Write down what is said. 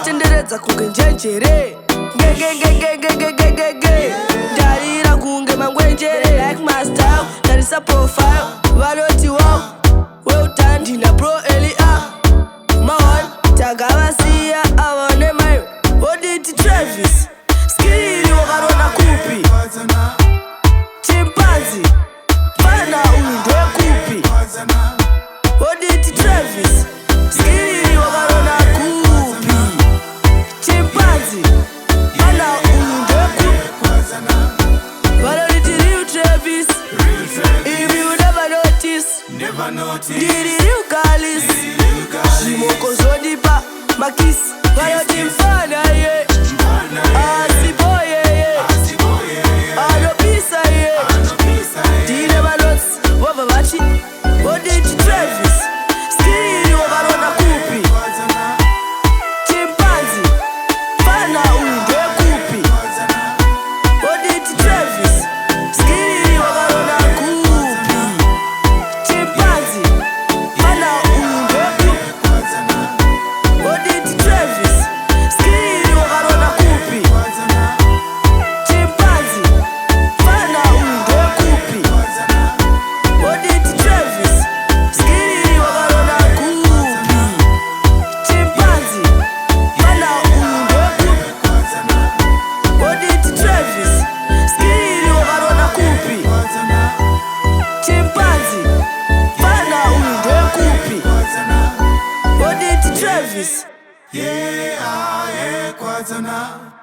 tenderedza kunge njenjere gegegegegegegege ndarira kunge mangwenjere like my style ndarisa profile vanoti wow weutandi na pro elia mahon takavasiya avone mai oditi Travis skiri wakarona kupi chimpanzi fana uyu ndekupi oditi Travis skiri wakarona kupi chimpanzi fana uyu ndekupi vanoditi real Travis if you never notice ndiri real Kalis zvimoko zvodipa makisi vanoti mfana ye asiboye ye anopisa ye ndine vanotsi vobva vachi oditi Travis skiri wakarona kupi chimpanzi fana uyu ndekupi oditi Travis skiri wakarona kupi chimpanzi fana uyu ndekupi oditi Travis skiri wakarona kupi chimpanzi fana uyu ndekupi oditi Travis skiri wakarona kupi chimpanzi fana uyu ndekupi oditi Travis skiri wakarona kupi chimpanzi fana uyu ndekupi oditi Travis yeah, kwazana.